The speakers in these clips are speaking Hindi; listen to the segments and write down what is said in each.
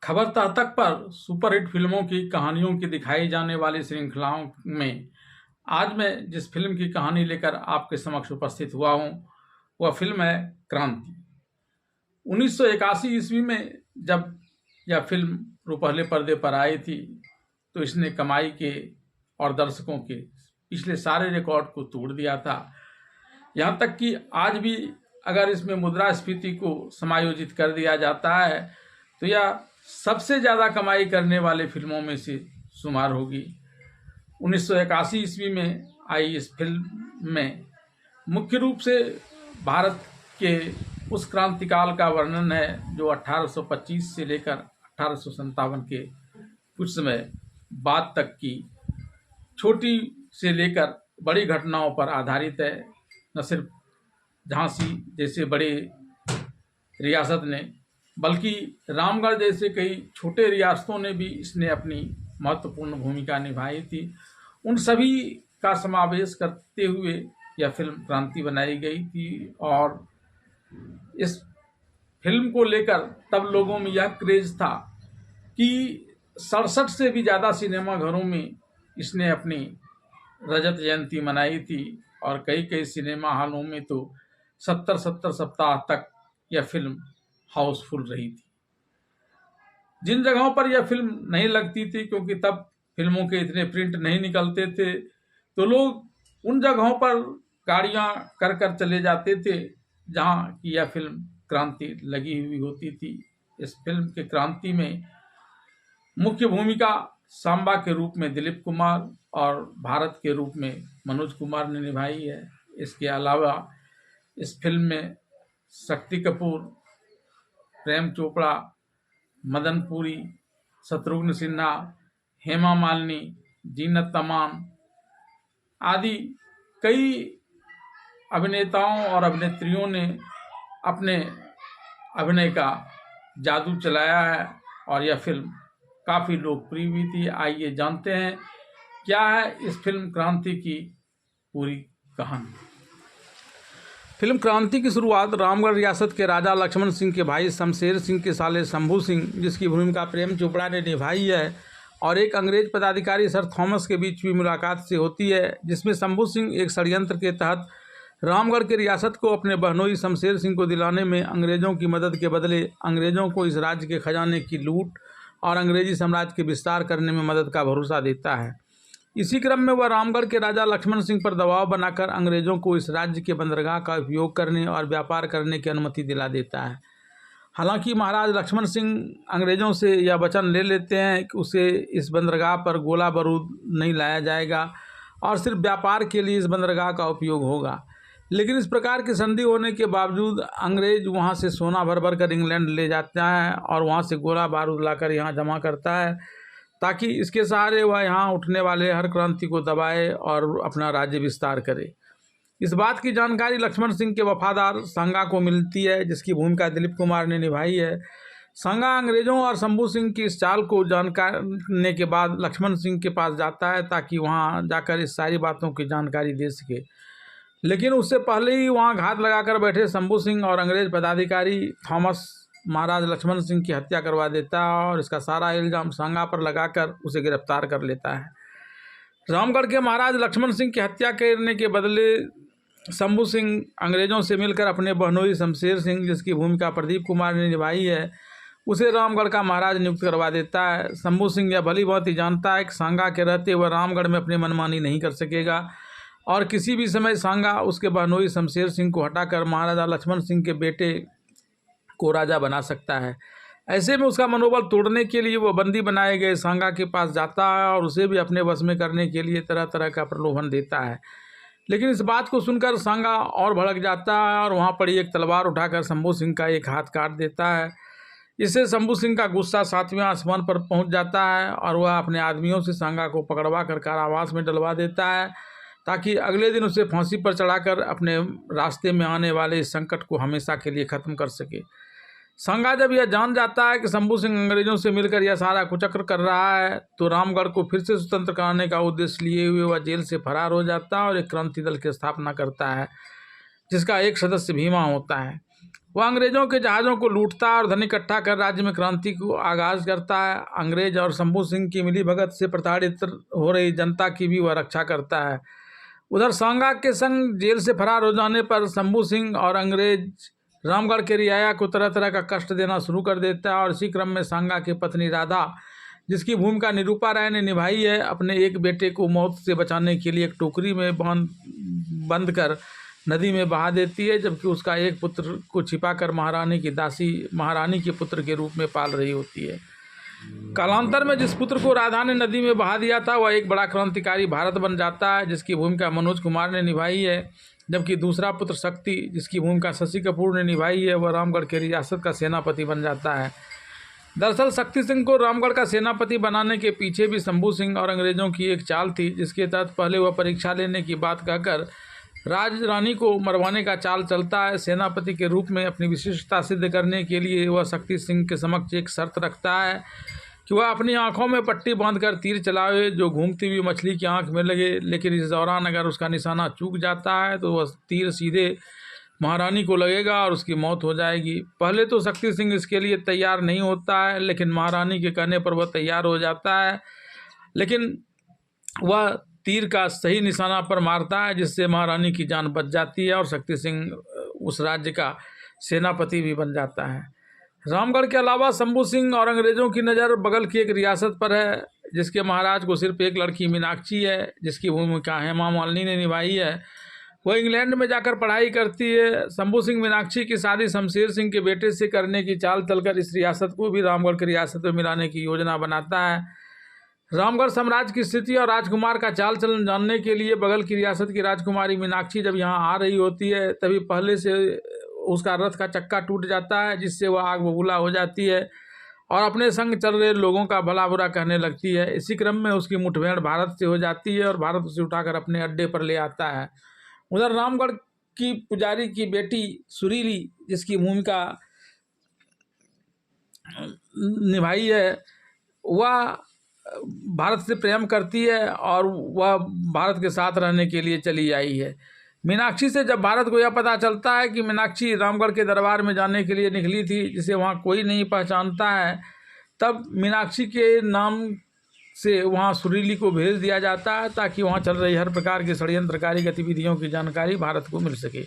खबर तह तक पर सुपरहिट फिल्मों की कहानियों की दिखाई जाने वाली श्रृंखलाओं में आज मैं जिस फिल्म की कहानी लेकर आपके समक्ष उपस्थित हुआ हूं, वह फिल्म है क्रांति। 1981 ईस्वी में जब यह फिल्म रुपहले पर्दे पर आई थी तो इसने कमाई के और दर्शकों के पिछले सारे रिकॉर्ड को तोड़ दिया था। यहाँ तक कि आज भी अगर इसमें मुद्रास्फीति को समायोजित कर दिया जाता है तो यह सबसे ज़्यादा कमाई करने वाले फिल्मों में से शुमार होगी। 1981 ईस्वी में आई इस फिल्म में मुख्य रूप से भारत के उस क्रांतिकाल का वर्णन है जो 1825 से लेकर 1857 के कुछ समय बाद तक की छोटी से लेकर बड़ी घटनाओं पर आधारित है। न सिर्फ झांसी जैसे बड़े रियासत ने बल्कि रामगढ़ जैसे कई छोटे रियासतों ने भी इसने अपनी महत्वपूर्ण भूमिका निभाई थी। उन सभी का समावेश करते हुए यह फिल्म क्रांति बनाई गई थी और इस फिल्म को लेकर तब लोगों में यह क्रेज था कि 67 से भी ज़्यादा सिनेमा घरों में इसने अपनी रजत जयंती मनाई थी और कई कई सिनेमा हॉलों में तो 70-70 सप्ताह तक यह फिल्म हाउसफुल रही थी। जिन जगहों पर यह फिल्म नहीं लगती थी, क्योंकि तब फिल्मों के इतने प्रिंट नहीं निकलते थे, तो लोग उन जगहों पर गाड़ियां कर कर चले जाते थे जहां की यह फिल्म क्रांति लगी हुई होती थी। इस फिल्म के क्रांति में मुख्य भूमिका सांबा के रूप में दिलीप कुमार और भारत के रूप में मनोज कुमार ने निभाई है। इसके अलावा इस फिल्म में शक्ति कपूर, प्रेम चोपड़ा, मदन पुरी, शत्रुघ्न सिन्हा, हेमा मालिनी, जीनत अमान आदि कई अभिनेताओं और अभिनेत्रियों ने अपने अभिनय का जादू चलाया है और यह फिल्म काफ़ी लोकप्रिय हुई थी। आइए जानते हैं क्या है इस फिल्म क्रांति की पूरी कहानी। फिल्म क्रांति की शुरुआत रामगढ़ रियासत के राजा लक्ष्मण सिंह के भाई शमशेर सिंह के साले शंभू सिंह, जिसकी भूमिका प्रेम चोपड़ा ने निभाई है, और एक अंग्रेज पदाधिकारी सर थॉमस के बीच हुई मुलाकात से होती है, जिसमें शंभू सिंह एक षड्यंत्र के तहत रामगढ़ की रियासत को अपने बहनोई शमशेर सिंह को दिलाने में अंग्रेजों की मदद के बदले अंग्रेजों को इस राज्य के खजाने की लूट और अंग्रेजी साम्राज्य के विस्तार करने में मदद का भरोसा देता है। इसी क्रम में वह रामगढ़ के राजा लक्ष्मण सिंह पर दबाव बनाकर अंग्रेजों को इस राज्य के बंदरगाह का उपयोग करने और व्यापार करने की अनुमति दिला देता है। हालांकि महाराज लक्ष्मण सिंह अंग्रेजों से यह वचन ले लेते हैं कि उसे इस बंदरगाह पर गोला बारूद नहीं लाया जाएगा और सिर्फ व्यापार के लिए इस बंदरगाह का उपयोग होगा। लेकिन इस प्रकार की संधि होने के बावजूद अंग्रेज वहां से सोना भर भर कर इंग्लैंड ले जाता है और वहां से गोला बारूद लाकर यहाँ जमा करता है ताकि इसके सहारे वह यहाँ उठने वाले हर क्रांति को दबाए और अपना राज्य विस्तार करे। इस बात की जानकारी लक्ष्मण सिंह के वफादार संगा को मिलती है, जिसकी भूमिका दिलीप कुमार ने निभाई है। संगा अंग्रेजों और शंभू सिंह की इस चाल को जानने के बाद लक्ष्मण सिंह के पास जाता है ताकि वहाँ जाकर इस सारी बातों की जानकारी दे सके। लेकिन उससे पहले ही वहाँ घात लगाकर बैठे शंभू सिंह और अंग्रेज पदाधिकारी थॉमस महाराज लक्ष्मण सिंह की हत्या करवा देता है और इसका सारा इल्ज़ाम संगा पर लगाकर उसे गिरफ्तार कर लेता है। रामगढ़ के महाराज लक्ष्मण सिंह की हत्या करने के बदले शंभू सिंह अंग्रेजों से मिलकर अपने बहनोई शमशेर सिंह, जिसकी भूमिका प्रदीप कुमार ने निभाई है, उसे रामगढ़ का महाराज नियुक्त करवा देता है। शंभू सिंह यह भली भांति जानता है कि सांगा के रहते वह रामगढ़ में अपनी मनमानी नहीं कर सकेगा और किसी भी समय सांगा उसके बहनोई शमशेर सिंह को हटाकर महाराजा लक्ष्मण सिंह के बेटे को राजा बना सकता है। ऐसे में उसका मनोबल तोड़ने के लिए वह बंदी बनाए गए सांगा के पास जाता है और उसे भी अपने वश में करने के लिए तरह तरह का प्रलोभन देता है। लेकिन इस बात को सुनकर सांगा और भड़क जाता है और वहाँ पड़ी एक तलवार उठाकर शंभू सिंह का एक हाथ काट देता है। इससे शंभू सिंह का गुस्सा 7वें आसमान पर पहुँच जाता है और वह अपने आदमियों से सांगा को पकड़वा कर कारावास में डलवा देता है ताकि अगले दिन उसे फांसी पर चढ़ाकर अपने रास्ते में आने वाले इस संकट को हमेशा के लिए ख़त्म कर सके। सांगा जब यह जान जाता है कि शंभू सिंह अंग्रेजों से मिलकर यह सारा कुचक्र कर रहा है तो रामगढ़ को फिर से स्वतंत्र कराने का उद्देश्य लिए हुए वह जेल से फरार हो जाता है और एक क्रांति दल की स्थापना करता है जिसका एक सदस्य भीमा होता है। वह अंग्रेजों के जहाज़ों को लूटता है और धन इकट्ठा कर राज्य में क्रांति को आगाज़ करता है। अंग्रेज और शंभू सिंह की मिलीभगत से प्रताड़ित हो रही जनता की भी वह रक्षा करता है। उधर सांगा के संग जेल से फरार हो जाने पर शंभू सिंह और अंग्रेज रामगढ़ के रियाया को तरह तरह का कष्ट देना शुरू कर देता है और इसी क्रम में सांगा की पत्नी राधा, जिसकी भूमिका निरूपा राय ने निभाई है, अपने एक बेटे को मौत से बचाने के लिए एक टोकरी में बंद कर नदी में बहा देती है, जबकि उसका एक पुत्र को छिपाकर महारानी की दासी महारानी के पुत्र के रूप में पाल रही होती है। कालांतर में जिस पुत्र को राधा ने नदी में बहा दिया था वह एक बड़ा क्रांतिकारी भारत बन जाता है, जिसकी भूमिका मनोज कुमार ने निभाई है, जबकि दूसरा पुत्र शक्ति, जिसकी भूमिका शशि कपूर ने निभाई है, वह रामगढ़ की रियासत का सेनापति बन जाता है। दरअसल शक्ति सिंह को रामगढ़ का सेनापति बनाने के पीछे भी शंभू सिंह और अंग्रेजों की एक चाल थी, जिसके तहत पहले वह परीक्षा लेने की बात कहकर राज रानी को मरवाने का चाल चलता है। सेनापति के रूप में अपनी विशिष्टता सिद्ध करने के लिए वह शक्ति सिंह के समक्ष एक शर्त रखता है कि वह अपनी आंखों में पट्टी बांधकर तीर चलावे जो घूमती हुई मछली की आंख में लगे, लेकिन इस दौरान अगर उसका निशाना चूक जाता है तो वह तीर सीधे महारानी को लगेगा और उसकी मौत हो जाएगी। पहले तो शक्ति सिंह इसके लिए तैयार नहीं होता है, लेकिन महारानी के कहने पर वह तैयार हो जाता है, लेकिन वह तीर का सही निशाना पर मारता है, जिससे महारानी की जान बच जाती है और शक्ति सिंह उस राज्य का सेनापति भी बन जाता है। रामगढ़ के अलावा शंभू सिंह और अंग्रेजों की नज़र बगल की एक रियासत पर है, जिसके महाराज को सिर्फ एक लड़की मीनाक्षी है, जिसकी भूमिका हेमा मालिनी ने निभाई है। वह इंग्लैंड में जाकर पढ़ाई करती है। शंभू सिंह मीनाक्षी की शादी शमशेर सिंह के बेटे से करने की चाल चलकर इस रियासत को भी रामगढ़ की रियासत में मिलाने की योजना बनाता है। रामगढ़ साम्राज्य की स्थिति और राजकुमार का चाल चलन जानने के लिए बगल की रियासत की राजकुमारी मीनाक्षी जब यहाँ आ रही होती है, तभी पहले से उसका रथ का चक्का टूट जाता है, जिससे वह आग बबूला हो जाती है और अपने संग चल रहे लोगों का भला बुरा कहने लगती है। इसी क्रम में उसकी मुठभेड़ भारत से हो जाती है और भारत उसे उठाकर अपने अड्डे पर ले आता है। उधर रामगढ़ की पुजारी की बेटी सुरीली, जिसकी भूमिका निभाई है, वह भारत से प्रेम करती है और वह भारत के साथ रहने के लिए चली आई है। मीनाक्षी से जब भारत को यह पता चलता है कि मीनाक्षी रामगढ़ के दरबार में जाने के लिए निकली थी, जिसे वहाँ कोई नहीं पहचानता है, तब मीनाक्षी के नाम से वहाँ सुरीली को भेज दिया जाता है ताकि वहाँ चल रही हर प्रकार की षड्यंत्रकारी गतिविधियों की जानकारी भारत को मिल सके।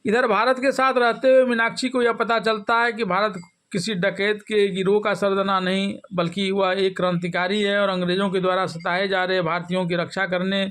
इधर भारत के साथ रहते हुए मीनाक्षी को यह पता चलता है कि भारत किसी डकैत के गिरोह का सरगना नहीं, बल्कि वह एक क्रांतिकारी है और अंग्रेज़ों के द्वारा सताए जा रहे भारतीयों की रक्षा करने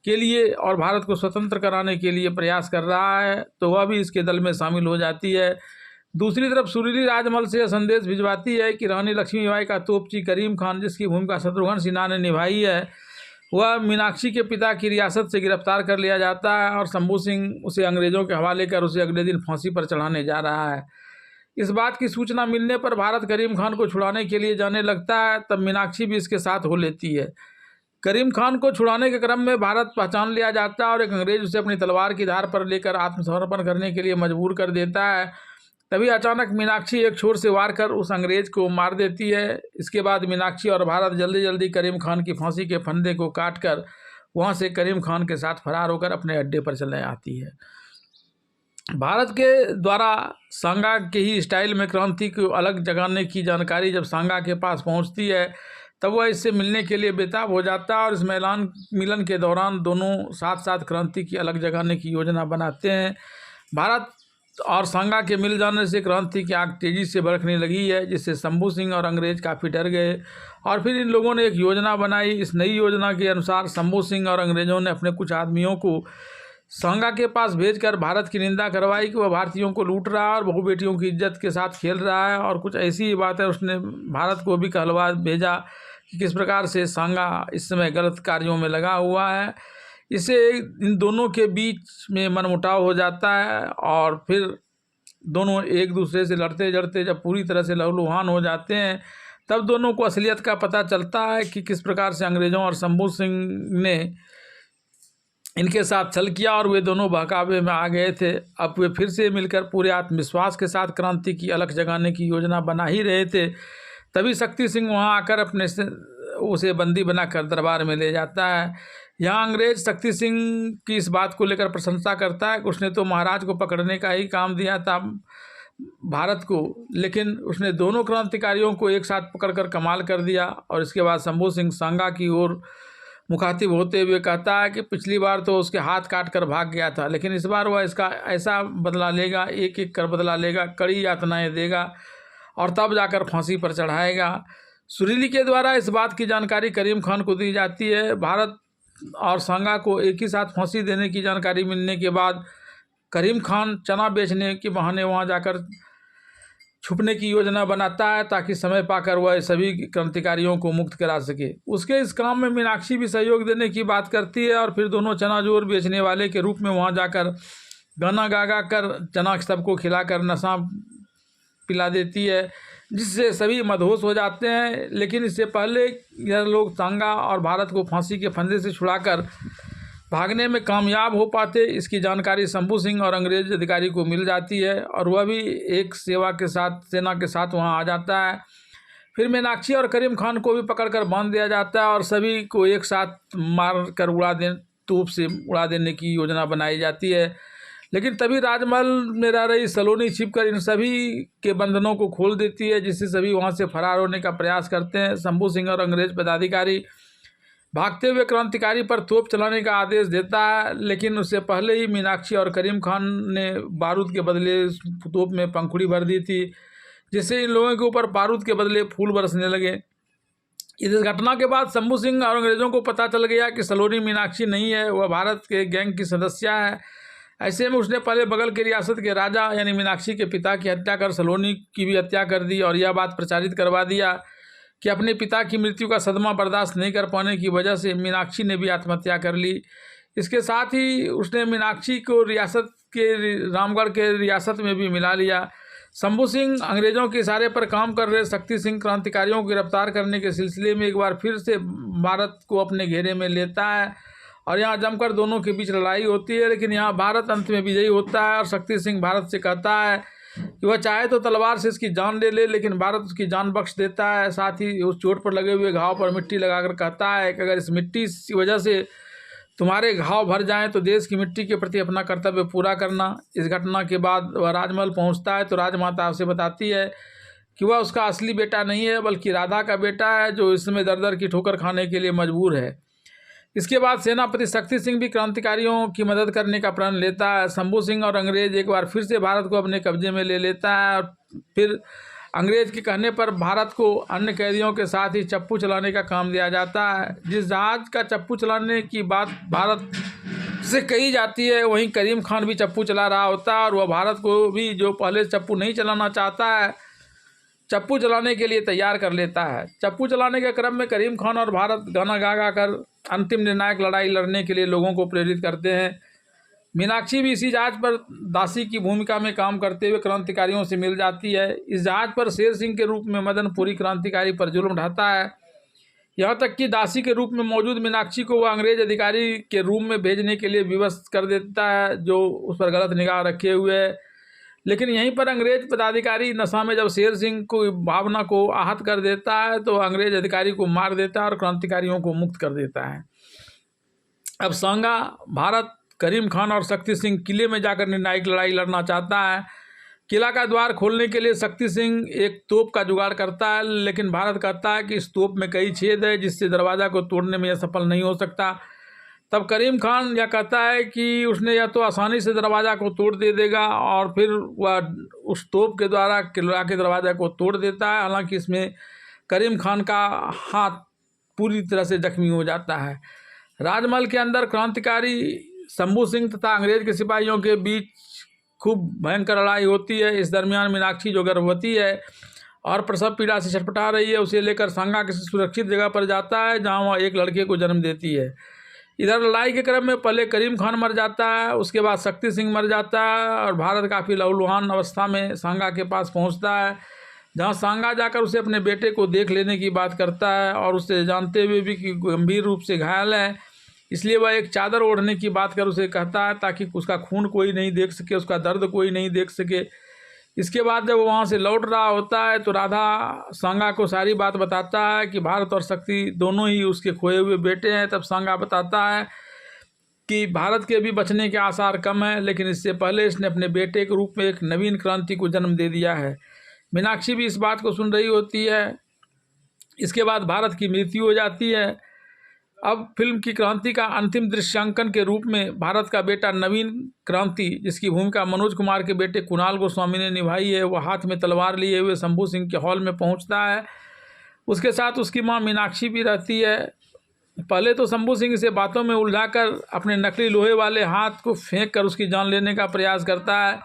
के लिए और भारत को स्वतंत्र कराने के लिए प्रयास कर रहा है, तो वह भी इसके दल में शामिल हो जाती है। दूसरी तरफ सुरीली राजमल से यह संदेश भिजवाती है कि रानी लक्ष्मीबाई का तोपची करीम खान, जिसकी भूमिका शत्रुघ्न सिन्हा ने निभाई है, वह मीनाक्षी के पिता की रियासत से गिरफ्तार कर लिया जाता है और शंभू सिंह उसे अंग्रेज़ों के हवाले कर उसे अगले दिन फांसी पर चढ़ाने जा रहा है। इस बात की सूचना मिलने पर भारत करीम खान को छुड़ाने के लिए जाने लगता है, तब मीनाक्षी भी इसके साथ हो लेती है। करीम खान को छुड़ाने के क्रम में भारत पहचान लिया जाता है और एक अंग्रेज उसे अपनी तलवार की धार पर लेकर आत्मसमर्पण करने के लिए मजबूर कर देता है। तभी अचानक मीनाक्षी एक छोर से वार कर उस अंग्रेज को मार देती है। इसके बाद मीनाक्षी और भारत जल्दी जल्दी करीम खान की फांसी के फंदे को काट कर वहाँ से करीम खान के साथ फरार होकर अपने अड्डे पर चले आती है। भारत के द्वारा सांगा के ही स्टाइल में क्रांति को अलग जगाने की जानकारी जब सांगा के पास पहुंचती है, तब वह इससे मिलने के लिए बेताब हो जाता है और इस मिलन के दौरान दोनों साथ साथ क्रांति की अलग जगाने की योजना बनाते हैं। भारत और सांगा के मिल जाने से क्रांति की आग तेज़ी से भड़कने लगी है, जिससे शंभू सिंह और अंग्रेज काफ़ी डर गए और फिर इन लोगों ने एक योजना बनाई। इस नई योजना के अनुसार शंभू सिंह और अंग्रेज़ों ने अपने कुछ आदमियों को सांगा के पास भेजकर भारत की निंदा करवाई कि वह भारतीयों को लूट रहा है और बहु बेटियों की इज्जत के साथ खेल रहा है, और कुछ ऐसी ही बातें उसने भारत को भी कहलवा भेजा कि किस प्रकार से सांगा इस समय गलत कार्यों में लगा हुआ है। इससे इन दोनों के बीच में मनमुटाव हो जाता है और फिर दोनों एक दूसरे से लड़ते लड़ते जब पूरी तरह से लहूलुहान हो जाते हैं, तब दोनों को असलियत का पता चलता है कि किस प्रकार से अंग्रेज़ों और शंभू सिंह ने इनके साथ छल किया और वे दोनों बहकावे में आ गए थे। अब वे फिर से मिलकर पूरे आत्मविश्वास के साथ क्रांति की अलख जगाने की योजना बना ही रहे थे। तभी शक्ति सिंह वहां आकर अपने उसे बंदी बनाकर दरबार में ले जाता है। यहाँ अंग्रेज शक्ति सिंह की इस बात को लेकर प्रशंसा करता है कि उसने तो महाराज को पकड़ने का ही काम दिया था, भारत को, लेकिन उसने दोनों क्रांतिकारियों को एक साथ पकड़कर कमाल कर दिया। और इसके बाद शंभू सिंह सांगा की ओर मुखातिब होते हुए कहता है कि पिछली बार तो उसके हाथ काट कर भाग गया था, लेकिन इस बार वह इसका ऐसा बदला लेगा, एक एक कर बदला लेगा, कड़ी यातनाएं देगा और तब जाकर फांसी पर चढ़ाएगा। सुरीली के द्वारा इस बात की जानकारी करीम खान को दी जाती है। भारत और सांगा को एक ही साथ फांसी देने की जानकारी मिलने के बाद करीम खान चना बेचने के बहाने वहां जाकर छुपने की योजना बनाता है ताकि समय पाकर वह सभी क्रांतिकारियों को मुक्त करा सके। उसके इस काम में मीनाक्षी भी सहयोग देने की बात करती है और फिर दोनों चना जोर बेचने वाले के रूप में वहां जाकर गाना गा गा कर चना सबको खिलाकर नशा पिला देती है, जिससे सभी मदहोश हो जाते हैं। लेकिन इससे पहले यह लोग सांगा और भारत को फांसी के फंदे से छुड़ाकर भागने में कामयाब हो पाते, इसकी जानकारी शंभू सिंह और अंग्रेज अधिकारी को मिल जाती है और वह भी एक सेना के साथ वहां आ जाता है। फिर मीनाक्षी और करीम खान को भी पकड़कर बांध दिया जाता है और सभी को एक साथ मार कर तोप से उड़ा देने की योजना बनाई जाती है। लेकिन तभी राजमहल में रह रही सलोनी छिपकर इन सभी के बंधनों को खोल देती है, जिससे सभी वहां से फरार होने का प्रयास करते हैं। शंभू सिंह और अंग्रेज पदाधिकारी भागते हुए क्रांतिकारी पर तोप चलाने का आदेश देता है, लेकिन उससे पहले ही मीनाक्षी और करीम खान ने बारूद के बदले तोप में पंखुड़ी भर दी थी, जिससे इन लोगों के ऊपर बारूद के बदले फूल बरसने लगे। इस घटना के बाद शंभू सिंह और अंग्रेजों को पता चल गया कि सलोनी मीनाक्षी नहीं है, वह भारत के गैंग की सदस्य है। ऐसे में उसने पहले बगल के रियासत के राजा यानी मीनाक्षी के पिता की हत्या कर सलोनी की भी हत्या कर दी और यह बात प्रचारित करवा दिया कि अपने पिता की मृत्यु का सदमा बर्दाश्त नहीं कर पाने की वजह से मीनाक्षी ने भी आत्महत्या कर ली। इसके साथ ही उसने मीनाक्षी को रामगढ़ के रियासत में भी मिला लिया। शंभू सिंह अंग्रेजों के इशारे पर काम कर रहे शक्ति सिंह क्रांतिकारियों को गिरफ्तार करने के सिलसिले में एक बार फिर से भारत को अपने घेरे में लेता है और यहाँ जमकर दोनों के बीच लड़ाई होती है। लेकिन यहाँ भारत अंत में विजयी होता है और शक्ति सिंह भारत से कहता है कि वह चाहे तो तलवार से इसकी जान ले ले, लेकिन भारत उसकी जान बख्श देता है। साथ ही उस चोट पर लगे हुए घाव पर मिट्टी लगाकर कहता है कि अगर इस मिट्टी की वजह से तुम्हारे घाव भर जाएं तो देश की मिट्टी के प्रति अपना कर्तव्य पूरा करना। इस घटना के बाद वह राजमहल पहुंचता है तो राजमाता उसे बताती है कि वह उसका असली बेटा नहीं है बल्कि राधा का बेटा है, जो इस समय दर दर की ठोकर खाने के लिए मजबूर है। इसके बाद सेनापति शक्ति सिंह भी क्रांतिकारियों की मदद करने का प्रण लेता है। शंभू सिंह और अंग्रेज एक बार फिर से भारत को अपने कब्जे में ले लेता है और फिर अंग्रेज के कहने पर भारत को अन्य कैदियों के साथ ही चप्पू चलाने का काम दिया जाता है। जिस जहाज का चप्पू चलाने की बात भारत से कही जाती है, वहीं करीम खान भी चप्पू चला रहा होता है और वह भारत को भी, जो पहले चप्पू नहीं चलाना चाहता है, चप्पू चलाने के लिए तैयार कर लेता है। चप्पू चलाने के क्रम में करीम खान और भारत गाना गा गा कर अंतिम निर्णायक लड़ाई लड़ने के लिए लोगों को प्रेरित करते हैं। मीनाक्षी भी इसी जहाज पर दासी की भूमिका में काम करते हुए क्रांतिकारियों से मिल जाती है। इस जहाज पर शेर सिंह के रूप में मदनपुरी क्रांतिकारी पर जुल्म ढाता है, यहाँ तक कि दासी के रूप में मौजूद मीनाक्षी को वह अंग्रेज अधिकारी के रूम में भेजने के लिए विवश कर देता है, जो उस पर गलत निगाह रखे हुए है। लेकिन यहीं पर अंग्रेज पदाधिकारी नशा में जब शेर सिंह को भावना को आहत कर देता है तो अंग्रेज अधिकारी को मार देता है और क्रांतिकारियों को मुक्त कर देता है। अब सांगा भारत, करीम खान और शक्ति सिंह किले में जाकर निर्णायक लड़ाई लड़ना चाहता है। किला का द्वार खोलने के लिए शक्ति सिंह एक तोप का जुगाड़ करता है, लेकिन भारत कहता है कि इस तोप में कई छेद है जिससे दरवाज़ा को तोड़ने में यह सफल नहीं हो सकता। तब करीम खान यह कहता है कि उसने या तो आसानी से दरवाज़ा को तोड़ दे देगा और फिर वह उस तोप के द्वारा किला के दरवाज़ा को तोड़ देता है। हालांकि इसमें करीम खान का हाथ पूरी तरह से जख्मी हो जाता है। राजमहल के अंदर क्रांतिकारी शंभू सिंह तथा अंग्रेज के सिपाहियों के बीच खूब भयंकर लड़ाई होती है। इस दरमियान मीनाक्षी, जो गर्भवती है और प्रसव पीड़ा से छटपटा रही है, उसे लेकर सांगा किसी सुरक्षित जगह पर जाता है जहाँ वह एक लड़के को जन्म देती है। इधर लड़ाई के क्रम में पहले करीम खान मर जाता है, उसके बाद शक्ति सिंह मर जाता है और भारत काफ़ी लहूलुहान अवस्था में सांगा के पास पहुंचता है, जहां सांगा जाकर उसे अपने बेटे को देख लेने की बात करता है और उसे जानते हुए भी कि गंभीर रूप से घायल है, इसलिए वह एक चादर ओढ़ने की बात कर उसे कहता है ताकि उसका खून कोई नहीं देख सके, उसका दर्द कोई नहीं देख सके। इसके बाद जब वहाँ से लौट रहा होता है तो राधा सांगा को सारी बात बताता है कि भारत और शक्ति दोनों ही उसके खोए हुए बेटे हैं। तब सांगा बताता है कि भारत के भी बचने के आसार कम हैं, लेकिन इससे पहले इसने अपने बेटे के रूप में एक नवीन क्रांति को जन्म दे दिया है। मीनाक्षी भी इस बात को सुन रही होती है। इसके बाद भारत की मृत्यु हो जाती है। अब फिल्म की क्रांति का अंतिम दृश्यांकन के रूप में भारत का बेटा नवीन क्रांति, जिसकी भूमिका मनोज कुमार के बेटे कुणाल गोस्वामी ने निभाई है, वह हाथ में तलवार लिए हुए शंभू सिंह के हॉल में पहुंचता है। उसके साथ उसकी मां मीनाक्षी भी रहती है। पहले तो शंभू सिंह इसे बातों में उलझाकर अपने नकली लोहे वाले हाथ को फेंक कर उसकी जान लेने का प्रयास करता है,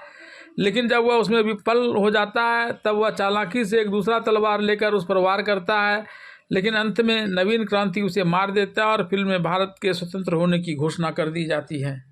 लेकिन जब वह उसमें विफल हो जाता है तब वह चालाकी से एक दूसरा तलवार लेकर उस पर वार करता है, लेकिन अंत में नवीन क्रांति उसे मार देता है और फिल्म में भारत के स्वतंत्र होने की घोषणा कर दी जाती है।